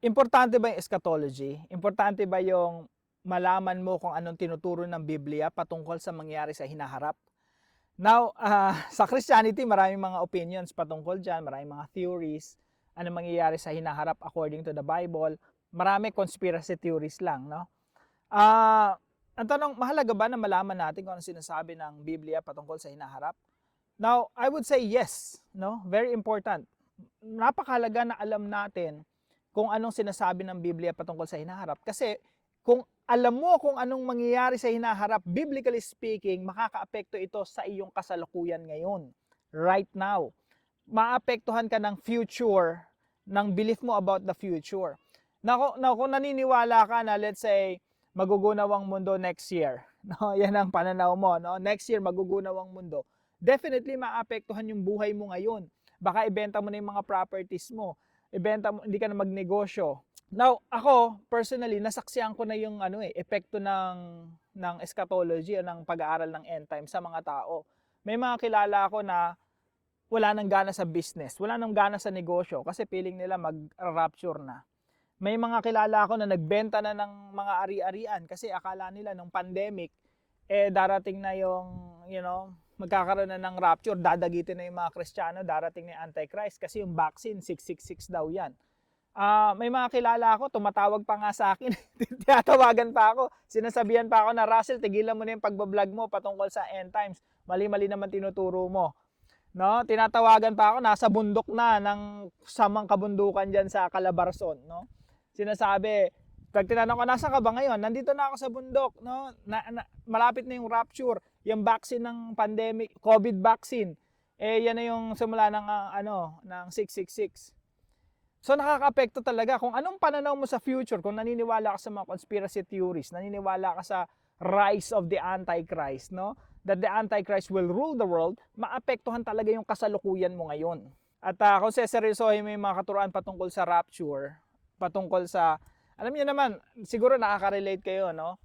Importante ba yung eschatology? Importante ba yung malaman mo kung anong tinuturo ng Biblia patungkol sa mangyayari sa hinaharap? Now, sa Christianity, maraming mga opinions patungkol dyan, maraming mga theories, ano mangyayari sa hinaharap according to the Bible. Marami conspiracy theories lang, no? Ang tanong, mahalaga ba na malaman natin kung ano sinasabi ng Biblia patungkol sa hinaharap? Now, I would say yes, no? Very important. Napakahalaga na alam natin kung anong sinasabi ng Biblia patungkol sa hinaharap. Kasi kung alam mo kung anong mangyayari sa hinaharap, biblically speaking, makakaapekto ito sa iyong kasalukuyan ngayon, right now. Maapektuhan ka ng future, ng belief mo about the future. Now, kung naniniwala ka na, let's say, magugunaw ang mundo next year, no? Yan ang pananaw mo, no? Next year, magugunaw ang mundo. Definitely, maapektuhan yung buhay mo ngayon. Baka ibenta mo na yung mga properties mo. Ibenta mo, hindi ka na magnegosyo. Now, ako, personally, nasaksihan ko na yung epekto ng eschatology o ng pag-aaral ng end time sa mga tao. May mga kilala ako na wala nang gana sa business, wala nang gana sa negosyo kasi feeling nila mag-rapture na. May mga kilala ako na nagbenta na ng mga ari-arian kasi akala nila nung pandemic, darating na yung, magkakaroon na ng rapture, dadagitin na yung mga Kristiyano, darating na yung Antichrist kasi yung vaccine, 666 daw yan. May mga kilala ako, tumatawag pa nga sa akin, tinatawagan pa ako, sinasabihan pa ako na, Russell, tigilan mo na yung pagbablog mo patungkol sa end times, mali-mali naman tinuturo mo. No? Tinatawagan pa ako, nasa bundok na ng samang kabundukan dyan sa Calabarzon. No? Sinasabi, pag tinanong ko, nasa ka ba ngayon? Nandito na ako sa bundok. No? Malapit na yung rapture, yung vaccine ng pandemic, COVID vaccine. Yan na yung simula ng, ng 666. So nakaka-apekto talaga kung anong pananaw mo sa future, kung naniniwala ka sa mga conspiracy theories, naniniwala ka sa rise of the Antichrist, no? That the Antichrist will rule the world, maapektuhan talaga yung kasalukuyan mo ngayon. At kung seseryosohin mo yung mga katuruan patungkol sa rapture, patungkol sa, alam niyo naman, siguro nakaka-relate kayo, no?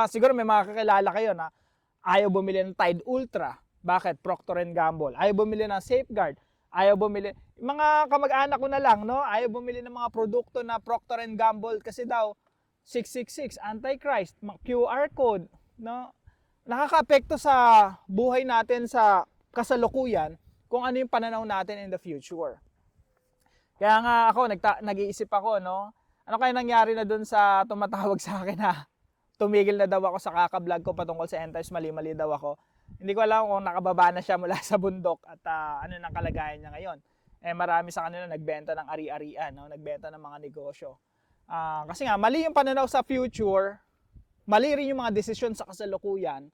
Siguro may mga kakilala kayo na ayaw bumili ng Tide Ultra. Bakit? Procter & Gamble. Ayaw bumili ng Safeguard. Ayaw bumili, mga kamag-anak ko na lang, no? Ayaw bumili ng mga produkto na Procter & Gamble kasi daw 666, Antichrist, QR code, no? Nakaka-apekto sa buhay natin sa kasalukuyan kung ano yung pananaw natin in the future. Kaya nga ako, nag-iisip ako, no? Ano kaya nangyari na dun sa tumatawag sa akin na tumigil na daw ako sa kaka-vlog ko patungkol sa end times, mali-mali daw ako. Hindi ko alam kung nakababa na siya mula sa bundok at ano nang kalagayan niya ngayon. Marami sa kanila nagbenta ng ari-arian, no? Nagbenta ng mga negosyo. Kasi nga, mali yung pananaw sa future, mali rin yung mga desisyon sa kasalukuyan,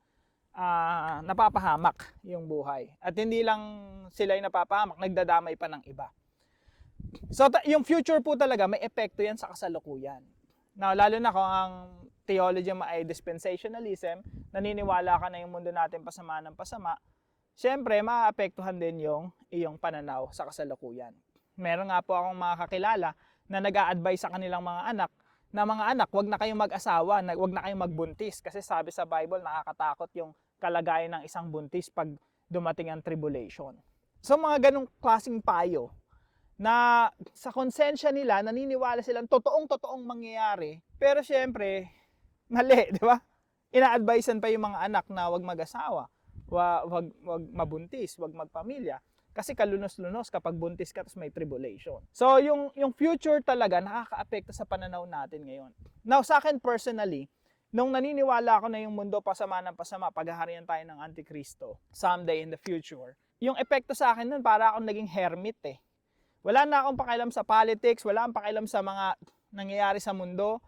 napapahamak yung buhay. At hindi lang sila yung napapahamak, nagdadamay pa ng iba. So, yung future po talaga, may epekto yan sa kasalukuyan. Now, lalo na kung ang theology mo ay dispensationalism, naniniwala ka na yung mundo natin pasama ng pasama, syempre, maapektuhan din yung iyong pananaw sa kasalukuyan. Meron nga po akong mga kakilala na nag-a-advise sa kanilang mga anak, wag na kayong mag-asawa, wag na kayong magbuntis. Kasi sabi sa Bible, nakakatakot yung kalagayan ng isang buntis pag dumating ang tribulation. So, mga ganong klaseng payo, na sa konsensya nila, naniniwala silang totoong mangyayari. Pero syempre, mali, di ba? Ina-advisean pa yung mga anak na wag mag-asawa, wag mabuntis, wag magpamilya. Kasi kalunos-lunos kapag buntis ka tapos may tribulation. So, yung future talaga nakaka-apekto sa pananaw natin ngayon. Now, sa akin personally, nung naniniwala ako na yung mundo pasama ng pasama, paghaharian tayo ng Antikristo someday in the future, yung epekto sa akin nun, para akong naging hermit eh. Wala na akong pakialam sa politics, wala akong pakialam sa mga nangyayari sa mundo,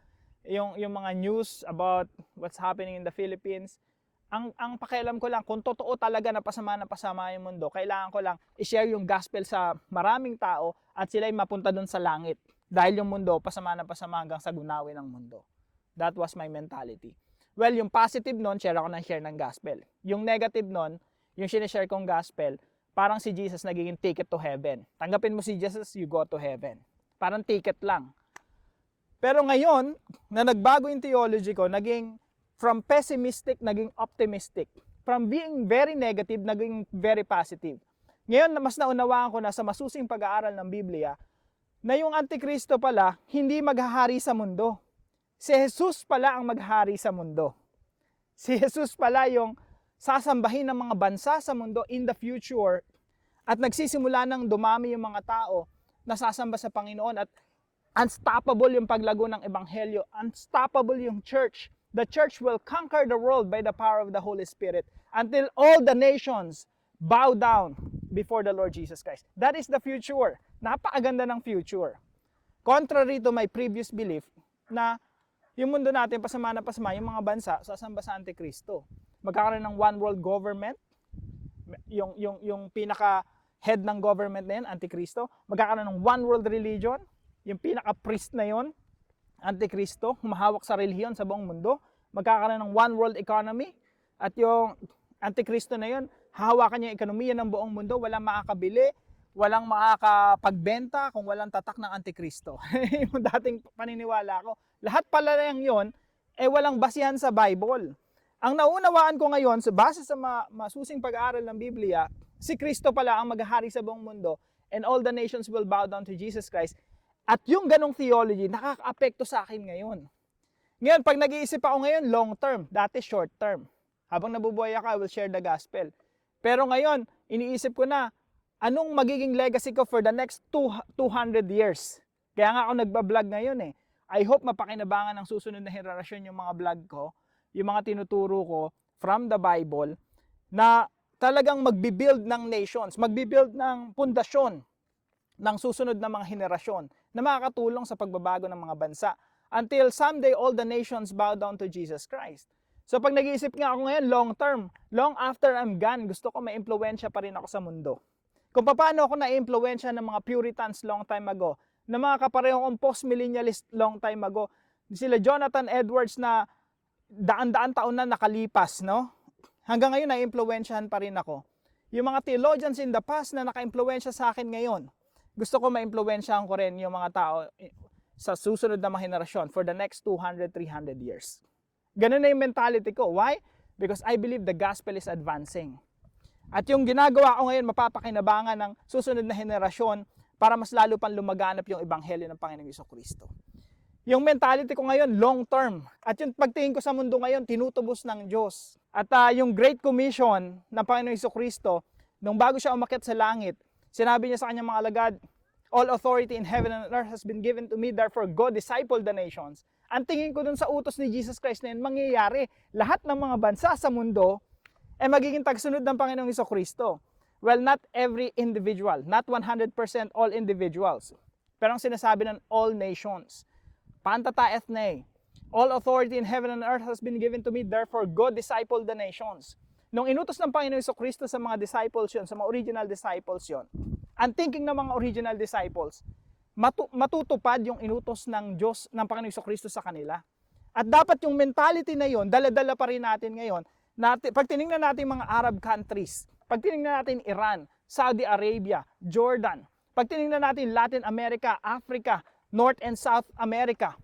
yung mga news about what's happening in the Philippines. Ang pakialam ko lang, kung totoo talaga na pasama yung mundo, kailangan ko lang i-share yung gospel sa maraming tao at sila'y mapunta dun sa langit. Dahil yung mundo, pasama hanggang sa gunawin ng mundo. That was my mentality. Well, yung positive nun, share ako ng share ng gospel. Yung negative nun, yung sinishare kong gospel, parang si Jesus nagiging ticket to heaven. Tanggapin mo si Jesus, you go to heaven. Parang ticket lang. Pero ngayon, na nagbago yung theology ko, naging from pessimistic, naging optimistic. From being very negative, naging very positive. Ngayon, mas naunawaan ko na sa masusing pag-aaral ng Biblia, na yung Antikristo pala hindi maghahari sa mundo. Si Jesus pala ang maghahari sa mundo. Si Jesus pala yung sasambahin ng mga bansa sa mundo in the future at nagsisimula nang dumami yung mga tao na sasamba sa Panginoon at unstoppable yung paglago ng Ebanghelyo, unstoppable yung church. The church will conquer the world by the power of the Holy Spirit until all the nations bow down before the Lord Jesus Christ. That is the future. Napakaganda ng future. Contrary to my previous belief na yung mundo natin pasama na pasama, yung mga bansa sasamba sa Antikristo. Magkakaroon ng one world government, yung pinaka head ng government na yun, Antikristo. Magkakaroon ng one world religion, yung pinaka priest na yun, Antikristo, humahawak sa relihiyon sa buong mundo. Magkakaroon ng one world economy, at yung Antikristo na yun, hahawakan niya yung ekonomiya ng buong mundo, walang makakabili, walang makakapagbenta kung walang tatak ng Antikristo. Yung dating paniniwala ko. Lahat pala lang yun, walang basihan sa Bible. Ang naunawaan ko ngayon, base sa masusing pag-aaral ng Biblia, si Kristo pala ang maghahari sa buong mundo and all the nations will bow down to Jesus Christ. At yung ganong theology, nakaka-apekto sa akin ngayon. Ngayon, pag nag-iisip ako ngayon, long term, dati short term. Habang nabubuhay ako, I will share the gospel. Pero ngayon, iniisip ko na, anong magiging legacy ko for the next 200 years? Kaya nga ako nagbablog ngayon eh. I hope mapakinabangan ng susunod na henerasyon yung mga vlog ko, yung mga tinuturo ko from the Bible, na talagang magbibuild ng nations, magbibuild ng pundasyon ng susunod na mga henerasyon na makakatulong sa pagbabago ng mga bansa until someday all the nations bow down to Jesus Christ. So pag nag-iisip nga ako ngayon, long term, long after I'm gone, gusto ko may impluwensya pa rin ako sa mundo. Kung paano ako na-impluwensya ng mga Puritans long time ago, na mga kaparehong kong post-millennialist long time ago, sila Jonathan Edwards na daan-daan taon na nakalipas, no? Hanggang ngayon na-impluwensyahan pa rin ako. Yung mga theologians in the past na naka-impluwensya sa akin ngayon, gusto ko ma-impluwensyahan ko rin yung mga tao sa susunod na mga henerasyon for the next 200, 300 years. Ganun na yung mentality ko. Why? Because I believe the gospel is advancing. At yung ginagawa ko ngayon, mapapakinabangan ng susunod na henerasyon para mas lalo pang lumaganap yung ebanghelyo ng Panginoong Jesucristo. Yung mentality ko ngayon, long term. At yung pagtingin ko sa mundo ngayon, tinutubos ng Diyos. At yung Great Commission ng Panginoong Jesucristo, nung bago siya umakyat sa langit, sinabi niya sa kanyang mga alagad, all authority in heaven and earth has been given to me, therefore go disciple the nations. Ang tingin ko dun sa utos ni Jesus Christ na yun, mangyayari. Lahat ng mga bansa sa mundo ay magiging tagsunod ng Panginoong Jesucristo. Well, not every individual, not 100% all individuals. Pero ang sinasabi ng all nations. Pantata ethne. All authority in heaven and earth has been given to me, therefore go disciple the nations. Nung inutos ng Panginoong Jesucristo sa mga disciples yun, sa mga original disciples yun, ang thinking ng mga original disciples, matutupad yung inutos ng Diyos, ng Panginoong Jesucristo sa kanila. At dapat yung mentality na yun, dala-dala pa rin natin ngayon. Pag tinignan natin mga Arab countries, pag tinignan natin Iran, Saudi Arabia, Jordan, pag tinignan natin Latin America, Africa, North and South America,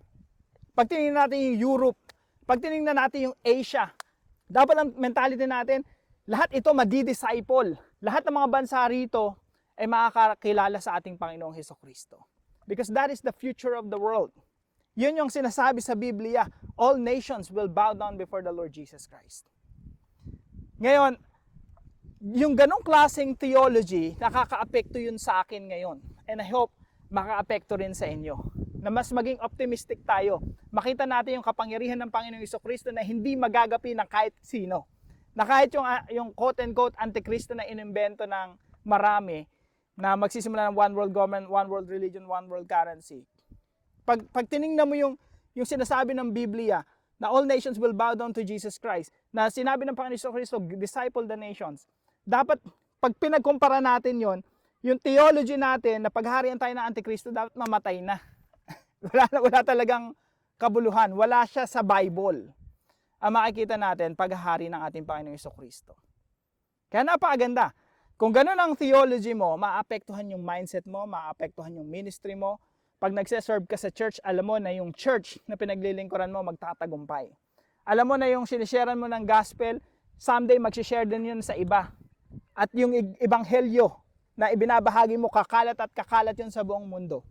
pag tinignan natin yung Europe, pag tinignan natin yung Asia, dapat ang mentality natin, lahat ito madi-disciple. Lahat ng mga bansa rito ay makakakilala sa ating Panginoong Jesucristo. Because that is the future of the world. Yun yung sinasabi sa Biblia, all nations will bow down before the Lord Jesus Christ. Ngayon, yung ganong klaseng theology, nakaka-apekto yun sa akin ngayon. And I hope maka-apekto rin sa inyo. Na mas maging optimistic tayo. Makita natin yung kapangyarihan ng Panginoong Jesucristo na hindi magagapi ng kahit sino. Na kahit yung quote-unquote antikristo na inimbento ng marami, na magsisimula ng one world government, one world religion, one world currency. Pag tinignan mo yung sinasabi ng Biblia, na all nations will bow down to Jesus Christ, na sinabi ng Panginoong Jesucristo, disciple the nations, dapat, pag pinagkumpara natin yon, yung theology natin na pagharian tayo ng Antikristo, dapat mamatay na. wala talagang kabuluhan. Wala siya sa Bible. Ang makikita natin, paghahari ng ating Panginoong Jesucristo. Kaya napakaganda. Kung ganun ang theology mo, maapektuhan yung mindset mo, maapektuhan yung ministry mo. Pag nagse-serve ka sa church, alam mo na yung church na pinaglilingkuran mo magtatagumpay. Alam mo na yung sinisharean mo ng gospel, someday magsishare din yun sa iba. At yung ebanghelyo na ibinabahagi mo, kakalat at kakalat yun sa buong mundo.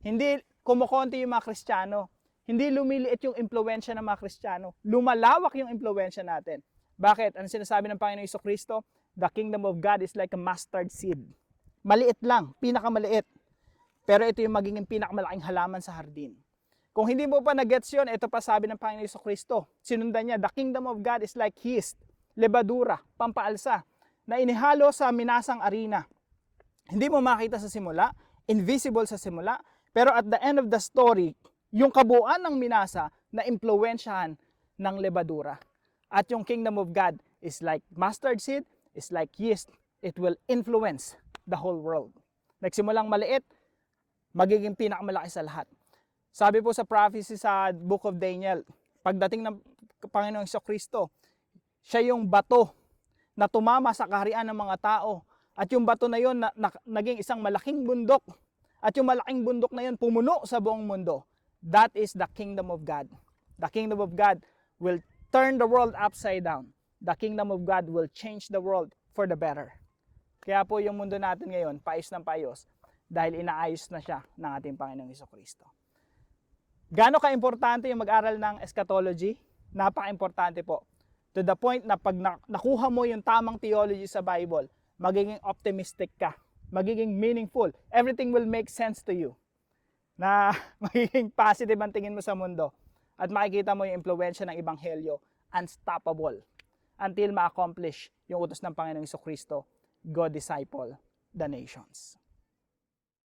Hindi kumukonti yung mga Kristiyano. Hindi lumiliit yung impluwensya ng mga Kristiyano. Lumalawak yung impluwensya natin. Bakit? Ano sinasabi ng Panginoong Jesucristo? The kingdom of God is like a mustard seed. Maliit lang, pinakamaliit. Pero ito yung magiging pinakamalaking halaman sa hardin. Kung hindi mo pa na-gets yun, ito pa sabi ng Panginoong Jesucristo. Sinundan niya, the kingdom of God is like yeast, lebadura, pampaalsa, na inihalo sa minasang arena. Hindi mo makita sa simula, invisible sa simula, pero at the end of the story, yung kabuuan ng minasa na impluwensyahan ng lebadura. At yung kingdom of God is like mustard seed, is like yeast. It will influence the whole world. Nagsimulang maliit, magiging pinakamalaki sa lahat. Sabi po sa prophecy sa Book of Daniel, pagdating ng Panginoong Jesucristo, siya yung bato na tumama sa kaharian ng mga tao. At yung bato na yun naging isang malaking bundok. At yung malaking bundok na yun pumuno sa buong mundo. That is the kingdom of God. The kingdom of God will turn the world upside down. The kingdom of God will change the world for the better. Kaya po yung mundo natin ngayon, paayos ng paayos, dahil inaayos na siya ng ating Panginoong Jesucristo. Gaano ka-importante yung mag-aral ng eschatology? Napaka-importante po. To the point na pag nakuha mo yung tamang theology sa Bible, magiging optimistic ka, magiging meaningful. Everything will make sense to you. Na magiging positive ang tingin mo sa mundo. At makikita mo yung impluwensya ng Ebanghelyo, unstoppable. Until ma-accomplish yung utos ng Panginoong Jesucristo, go disciple the nations.